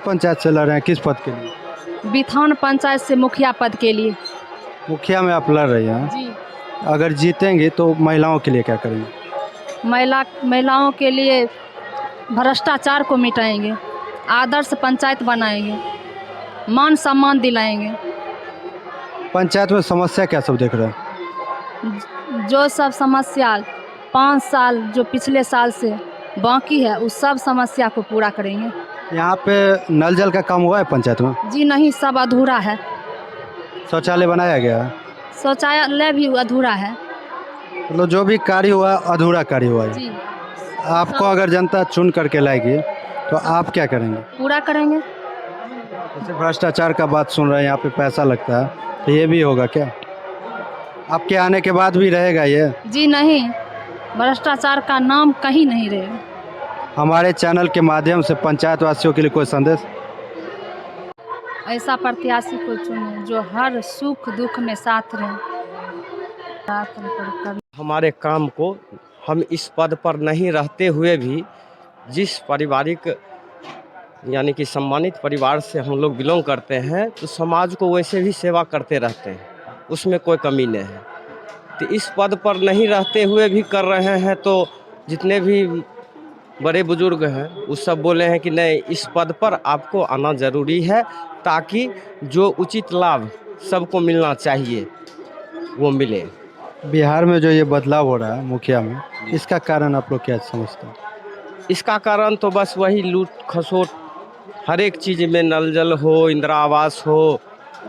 पंचायत से लड़ रहे हैं, किस पद के लिए? बिथान पंचायत से मुखिया पद के लिए। मुखिया में आप लड़ रही हैं। जी। अगर जीतेंगे तो महिलाओं के लिए क्या करेंगे? महिलाओं के लिए भ्रष्टाचार को मिटाएंगे, आदर्श पंचायत बनाएंगे, मान सम्मान दिलाएंगे। पंचायत में समस्या क्या सब देख रहे हैं? जो सब समस्या 5 साल जो पिछले साल से बाकी है उस सब समस्या को पूरा करेंगे। यहाँ पे नल जल का काम हुआ है पंचायत में? जी नहीं, सब अधूरा है। शौचालय बनाया गया है? शौचालय भी अधूरा है। मतलब जो भी कार्य हुआ अधूरा कार्य हुआ है। जी। आपको अगर जनता चुन करके लाएगी तो आप क्या करेंगे? पूरा करेंगे। जैसे भ्रष्टाचार का बात सुन रहे हैं, यहाँ पे पैसा लगता है, तो ये भी होगा क्या? आपके आने के बाद भी रहेगा ये? जी नहीं, भ्रष्टाचार का नाम कहीं नहीं रहेगा। हमारे चैनल के माध्यम से पंचायत वासियों के लिए कोई संदेश? ऐसा प्रत्याशी को चुने जो हर सुख दुख में साथ रहे। हमारे काम को हम इस पद पर नहीं रहते हुए भी जिस पारिवारिक यानी कि सम्मानित परिवार से हम लोग बिलोंग करते हैं तो समाज को वैसे भी सेवा करते रहते हैं, उसमें कोई कमी नहीं है। तो इस पद पर नहीं रहते हुए भी कर रहे हैं, तो जितने भी बड़े बुजुर्ग हैं वो सब बोले हैं कि नहीं, इस पद पर आपको आना ज़रूरी है ताकि जो उचित लाभ सबको मिलना चाहिए वो मिले। बिहार में जो ये बदलाव हो रहा है मुखिया में, इसका कारण आप लोग क्या समझते हैं? इसका कारण तो बस वही लूट खसोट, हर एक चीज़ में नल जल हो, इंदिरा आवास हो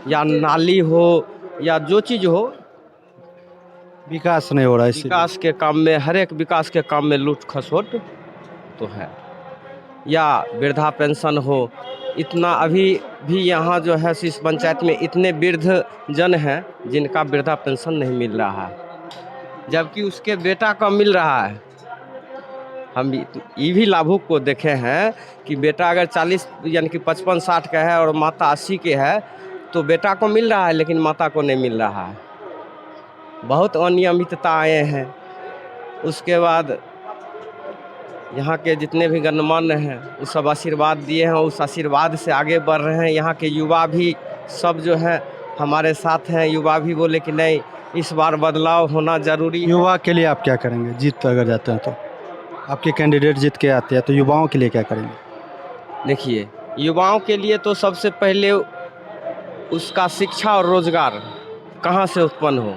या नाली हो या जो चीज़ हो, विकास नहीं हो रहा है। विकास के काम में, हर एक विकास के काम में लूट खसोट तो है। या वृद्धा पेंशन हो, इतना अभी भी यहाँ जो है इस पंचायत में इतने वृद्ध जन हैं जिनका वृद्धा पेंशन नहीं मिल रहा है, जबकि उसके बेटा का मिल रहा है। हम ये भी लाभुक को देखे हैं कि बेटा अगर 40 यानी कि 55-60 का है और माता 80 के है तो बेटा को मिल रहा है लेकिन माता को नहीं मिल रहा है। बहुत अनियमितता आए हैं। उसके बाद यहाँ के जितने भी गणमान्य हैं वो सब आशीर्वाद दिए हैं, उस आशीर्वाद से आगे बढ़ रहे हैं। यहाँ के युवा भी सब जो है हमारे साथ हैं। युवा भी बोले कि नहीं, इस बार बदलाव होना ज़रूरी है। युवा के लिए आप क्या करेंगे? जीत अगर जाते हैं तो आपके कैंडिडेट जीत के आते हैं तो युवाओं के लिए क्या करेंगे? देखिए, युवाओं के लिए तो सबसे पहले उसका शिक्षा और रोज़गार कहाँ से उत्पन्न हो।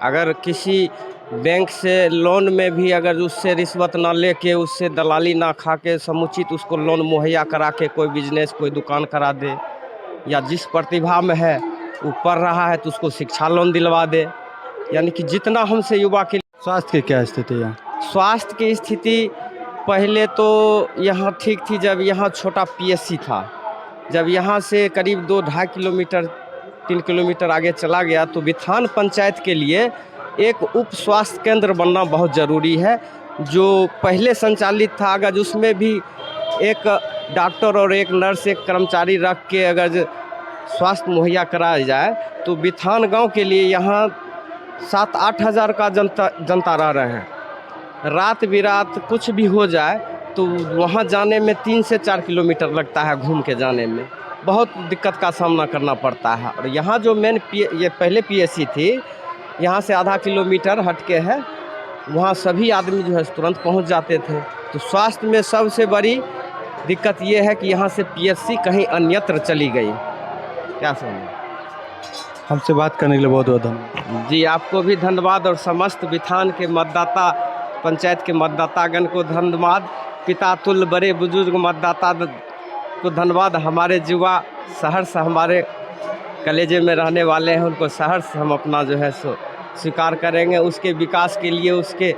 अगर किसी बैंक से लोन में भी अगर उससे रिश्वत ना लेके, उससे दलाली ना खा के समुचित उसको लोन मुहैया करा के कोई बिजनेस, कोई दुकान करा दे, या जिस प्रतिभा में है वो पढ़ रहा है तो उसको शिक्षा लोन दिलवा दे। यानी कि जितना हमसे युवा के। स्वास्थ्य की क्या स्थिति है? स्वास्थ्य की स्थिति पहले तो यहाँ ठीक थी जब यहाँ छोटा पीएससी था। जब यहाँ से करीब 2-2.5 किलोमीटर 3 किलोमीटर आगे चला गया तो बिथान पंचायत के लिए एक उप स्वास्थ्य केंद्र बनना बहुत ज़रूरी है। जो पहले संचालित था, अगर उसमें भी एक डॉक्टर और एक नर्स, एक कर्मचारी रख के अगर स्वास्थ्य मुहैया कराया जाए तो बिथान गांव के लिए यहाँ 7-8 हज़ार का जनता रह रहे हैं। रात बिरात कुछ भी हो जाए तो वहाँ जाने में 3 से 4 किलोमीटर लगता है, घूम के जाने में बहुत दिक्कत का सामना करना पड़ता है। और यहाँ जो मेन ये पहले पीएससी थी, यहाँ से आधा किलोमीटर हट के है, वहाँ सभी आदमी जो है तुरंत पहुँच जाते थे। तो स्वास्थ्य में सबसे बड़ी दिक्कत ये है कि यहाँ से पीएससी कहीं अन्यत्र चली गई। क्या समझे? हमसे बात करने के लिए बहुत बहुत धन्यवाद। जी, आपको भी धन्यवाद और समस्त बिथान के मतदाता, पंचायत के मतदातागण को धन्यवाद। पिता तुल्य बड़े बुजुर्ग मतदाता को धन्यवाद। हमारे युवा सहर्ष हमारे कलेजे में रहने वाले हैं, उनको सहर्ष हम अपना जो है सो स्वीकार करेंगे। उसके विकास के लिए, उसके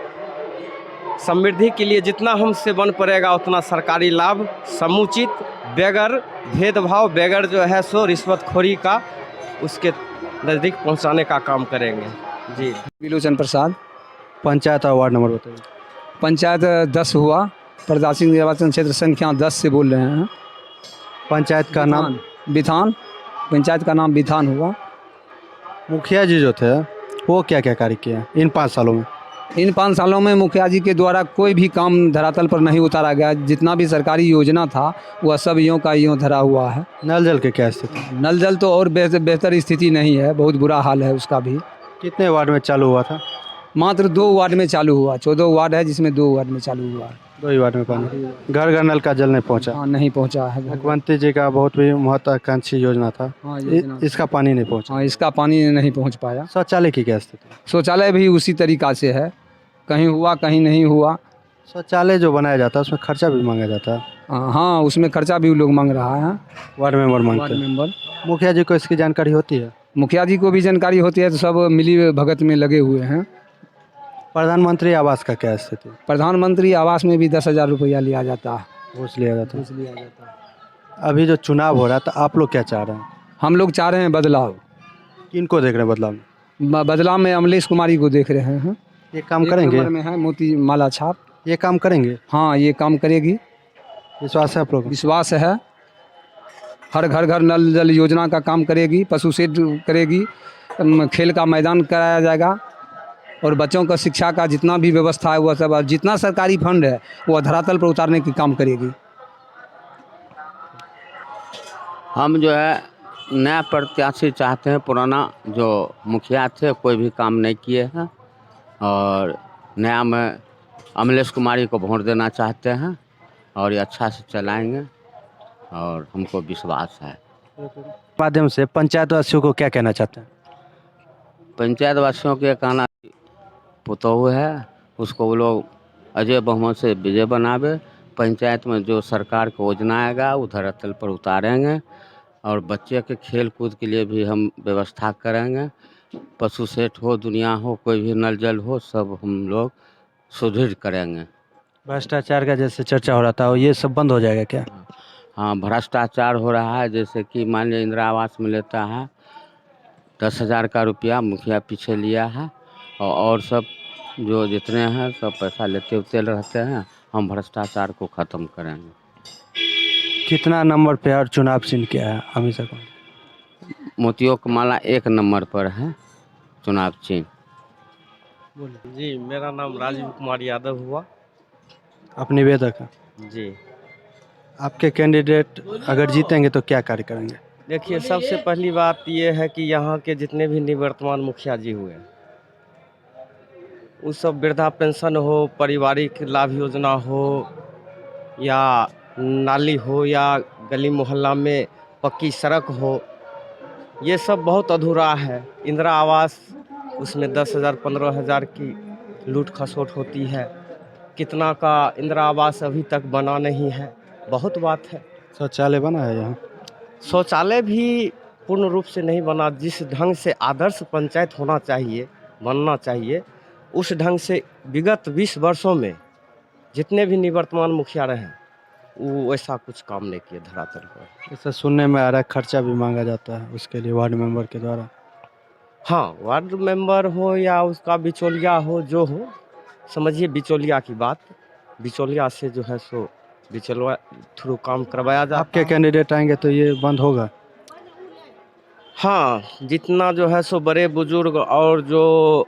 समृद्धि के लिए जितना हमसे बन पड़ेगा उतना सरकारी लाभ समुचित, बगैर भेदभाव, बगैर जो है सो रिश्वतखोरी का उसके नज़दीक पहुंचाने का काम करेंगे। जी। विलोचन प्रसाद। पंचायत और वार्ड नंबर बताइए। पंचायत 10 हुआ, प्रत्याशी निर्वाचन क्षेत्र संख्या 10 से बोल रहे हैं। पंचायत का नाम? बिथान। पंचायत का नाम बिथान हुआ। मुखिया जी जो थे वो क्या क्या कार्य किए हैं इन 5 सालों में? इन 5 सालों में मुखिया जी के द्वारा कोई भी काम धरातल पर नहीं उतारा गया। जितना भी सरकारी योजना था वह सब यूँ का यूँ धरा हुआ है। नल जल की क्या स्थिति है? नल जल तो और बेहतर स्थिति नहीं है, बहुत बुरा हाल है उसका भी। कितने वार्ड में चालू हुआ था? मात्र 2 वार्ड में चालू हुआ। 14 वार्ड है जिसमें 2 वार्ड में चालू हुआ है। 2 ही वार्ड में पानी, घर घर नल का जल नहीं पहुंचा। हाँ, नहीं पहुंचा है। मुख्यमंत्री जी का बहुत भी महत्वाकांक्षी योजना था। हाँ, योजना। इसका पानी नहीं पहुंचा। हाँ, इसका पानी नहीं पहुंच पाया। शौचालय की क्या स्थिति है? शौचालय भी उसी तरीक़ा से है, कहीं हुआ कहीं नहीं हुआ। शौचालय जो बनाया जाता है उसमें खर्चा भी मांगा जाता है। हाँ, उसमें खर्चा भी लोग मांग रहा है। वार्ड मेंबर वार्ड मांगते हैं। मेंबर, मुखिया जी को इसकी जानकारी होती है? मुखिया जी को भी जानकारी होती है, तो सब मिली भगत में लगे हुए हैं। प्रधानमंत्री आवास का क्या स्थिति? प्रधानमंत्री आवास में भी 10,000 रुपया लिया जाता है। घूस लिया जाता है। घूस लिया जाता है। अभी जो चुनाव हो रहा है तो आप लोग क्या चाह रहे हैं? हम लोग चाह रहे हैं बदलाव। किनको देख रहे हैं बदलाव में? बदलाव में अमलेश कुमारी को देख रहे हैं। ये काम 1 करेंगे? नंबर में है मोती माला छाप। ये काम करेंगे? हाँ, ये काम करेगी, विश्वास है आप लोग? विश्वास है। हर घर नल जल योजना का काम करेगी, पशु शेड करेगी, खेल का मैदान कराया जाएगा और बच्चों का शिक्षा का जितना भी व्यवस्था है वह सब, और जितना सरकारी फंड है वह धरातल पर उतारने की काम करेगी। हम जो है नया प्रत्याशी चाहते हैं। पुराना जो मुखिया थे कोई भी काम नहीं किए हैं, और नया में अमलेश कुमारी को वोट देना चाहते हैं और ये अच्छा से चलाएंगे और हमको विश्वास है। माध्यम से पंचायत वासियों को क्या कहना चाहते हैं? पंचायत वासियों के कहना पुतोहू है, उसको वो लोग अजय बहुमत से विजय बनावे। पंचायत में जो सरकार का योजना आएगा वो धरातल पर उतारेंगे और बच्चे के खेल कूद के लिए भी हम व्यवस्था करेंगे। पशु सेट हो, दुनिया हो, कोई भी नल जल हो, सब हम लोग सुदृढ़ करेंगे। भ्रष्टाचार का जैसे चर्चा हो रहा था ये सब बंद हो जाएगा क्या? हाँ, भ्रष्टाचार हो रहा है। जैसे कि मान लीजिए इंदिरा आवास में लेता है 10,000 का रुपया मुखिया पीछे लिया है, और सब जो जितने हैं सब पैसा लेते उते रहते हैं। हम भ्रष्टाचार को ख़त्म करेंगे। कितना नंबर पे और चुनाव चिन्ह क्या है हमेशा को? मोतियों की माला 1 नंबर पर है चुनाव चिन्ह। जी, मेरा नाम राजीव कुमार यादव हुआ। अपनी निवेदक है जी, आपके कैंडिडेट अगर जीतेंगे तो क्या कार्य करेंगे? देखिए, सबसे पहली बात ये है कि यहाँ के जितने भी निवर्तमान मुखिया जी हुए वो सब वृद्धा पेंशन हो, पारिवारिक लाभ योजना हो, या नाली हो, या गली मोहल्ला में पक्की सड़क हो, ये सब बहुत अधूरा है। इंदिरा आवास उसमें 10,000 15,000 की लूट खसोट होती है। कितना का इंदिरा आवास अभी तक बना नहीं है, बहुत बात है। शौचालय बना है यहाँ? शौचालय भी पूर्ण रूप से नहीं बना। जिस ढंग से आदर्श पंचायत होना चाहिए, बनना चाहिए, उस ढंग से विगत 20 वर्षों में जितने भी निवर्तमान मुखिया रहे वो वैसा कुछ काम नहीं किए धरातल पर। ऐसा सुनने में आ रहा है खर्चा भी मांगा जाता है उसके लिए वार्ड मेंबर के द्वारा। हाँ, वार्ड मेंबर हो या उसका बिचौलिया हो, जो हो, समझिए बिचौलिया की बात, बिचौलिया से जो है सो बिचौलिया थ्रू काम करवाया जाता है। आपके कैंडिडेट आएंगे तो ये बंद होगा? हाँ, जितना जो है सो बड़े बुजुर्ग और जो